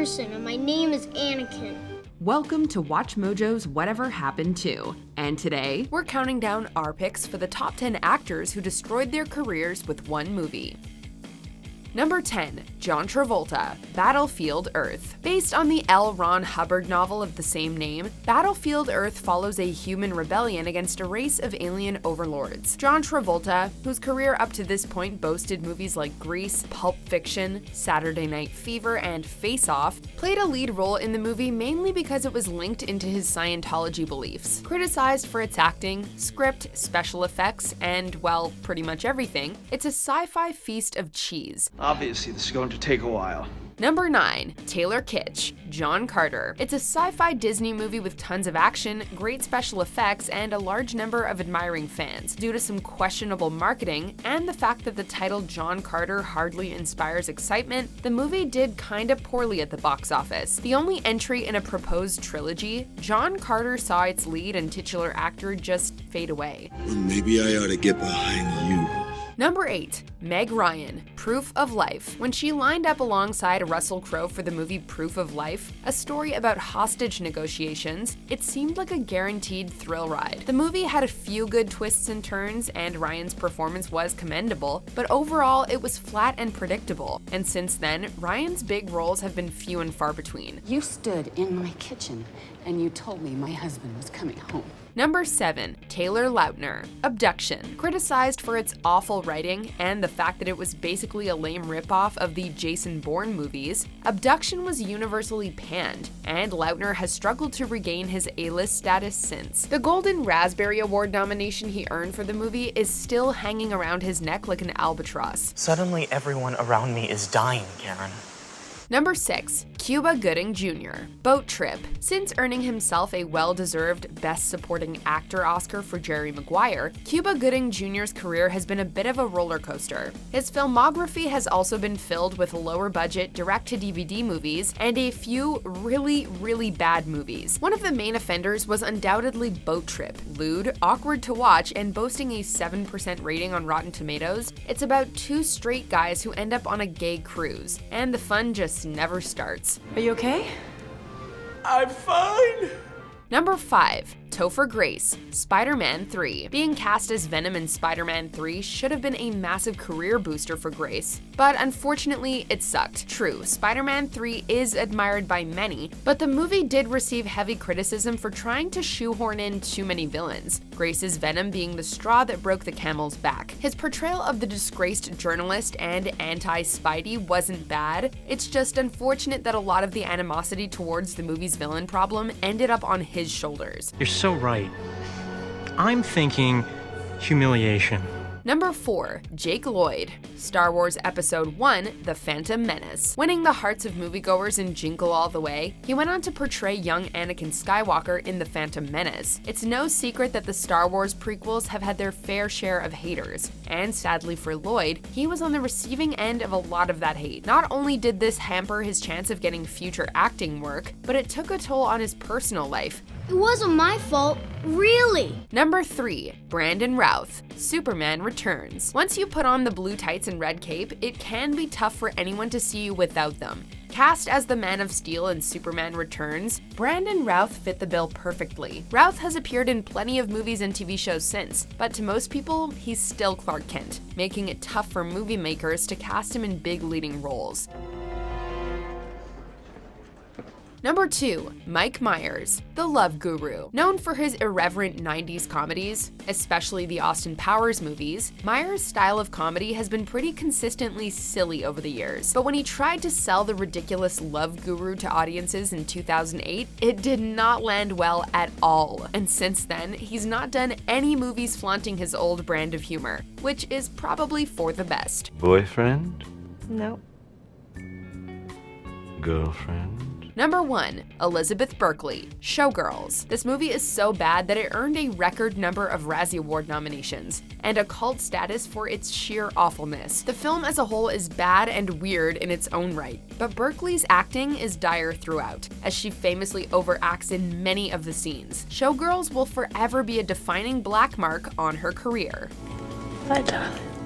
person, and my name is Anakin. Welcome to Watch Mojo's Whatever Happened To. And today, we're counting down our picks for the top 10 actors who destroyed their careers with one movie. Number 10, John Travolta, Battlefield Earth. Based on the L. Ron Hubbard novel of the same name, Battlefield Earth follows a human rebellion against a race of alien overlords. John Travolta, whose career up to this point boasted movies like Grease, Pulp Fiction, Saturday Night Fever, and Face Off, played a lead role in the movie mainly because it was linked into his Scientology beliefs. Criticized for its acting, script, special effects, and, well, pretty much everything, it's a sci-fi feast of cheese. Obviously, this is going to take a while. Number 9, Taylor Kitsch, John Carter. It's a sci-fi Disney movie with tons of action, great special effects, and a large number of admiring fans. Due to some questionable marketing, and the fact that the title John Carter hardly inspires excitement, the movie did kinda poorly at the box office. The only entry in a proposed trilogy, John Carter saw its lead and titular actor just fade away. Well, maybe I ought to get behind you. Number 8, Meg Ryan, Proof of Life. When she lined up alongside Russell Crowe for the movie Proof of Life, a story about hostage negotiations, it seemed like a guaranteed thrill ride. The movie had a few good twists and turns, and Ryan's performance was commendable, but overall it was flat and predictable. And since then, Ryan's big roles have been few and far between. You stood in my kitchen and you told me my husband was coming home. Number 7, Taylor Lautner, Abduction. Criticized for its awful writing and the fact that it was basically a lame ripoff of the Jason Bourne movies, Abduction was universally panned, and Lautner has struggled to regain his A-list status since. The Golden Raspberry Award nomination he earned for the movie is still hanging around his neck like an albatross. Suddenly everyone around me is dying, Karen. Number 6, Cuba Gooding Jr., Boat Trip. Since earning himself a well-deserved Best Supporting Actor Oscar for Jerry Maguire, Cuba Gooding Jr.'s career has been a bit of a roller coaster. His filmography has also been filled with lower-budget direct-to-DVD movies and a few really bad movies. One of the main offenders was undoubtedly Boat Trip. Lewd, awkward to watch, and boasting a 7% rating on Rotten Tomatoes, it's about two straight guys who end up on a gay cruise, and the fun just never starts. Are you okay? I'm fine. Number 5, Topher Grace, Spider-Man 3. Being cast as Venom in Spider-Man 3 should have been a massive career booster for Grace, but unfortunately it sucked. True, Spider-Man 3 is admired by many, but the movie did receive heavy criticism for trying to shoehorn in too many villains, Grace's Venom being the straw that broke the camel's back. His portrayal of the disgraced journalist and anti-Spidey wasn't bad, it's just unfortunate that a lot of the animosity towards the movie's villain problem ended up on his shoulders. You're so right. I'm thinking humiliation. Number 4, Jake Lloyd, Star Wars Episode 1, The Phantom Menace. Winning the hearts of moviegoers in Jingle All the Way, he went on to portray young Anakin Skywalker in The Phantom Menace. It's no secret that the Star Wars prequels have had their fair share of haters, and sadly for Lloyd, he was on the receiving end of a lot of that hate. Not only did this hamper his chance of getting future acting work, but it took a toll on his personal life. It wasn't my fault, really. Number 3, Brandon Routh, Superman Returns. Once you put on the blue tights and red cape, it can be tough for anyone to see you without them. Cast as the Man of Steel in Superman Returns, Brandon Routh fit the bill perfectly. Routh has appeared in plenty of movies and TV shows since, but to most people, he's still Clark Kent, making it tough for movie makers to cast him in big leading roles. Number 2, Mike Myers, The Love Guru. Known for his irreverent 90s comedies, especially the Austin Powers movies, Myers' style of comedy has been pretty consistently silly over the years. But when he tried to sell the ridiculous love guru to audiences in 2008, it did not land well at all. And since then, he's not done any movies flaunting his old brand of humor, which is probably for the best. Boyfriend? No. Girlfriend? Number 1, Elizabeth Berkeley, Showgirls. This movie is so bad that it earned a record number of Razzie Award nominations, and a cult status for its sheer awfulness. The film as a whole is bad and weird in its own right, but Berkeley's acting is dire throughout, as she famously overacts in many of the scenes. Showgirls will forever be a defining black mark on her career. Bye, darling.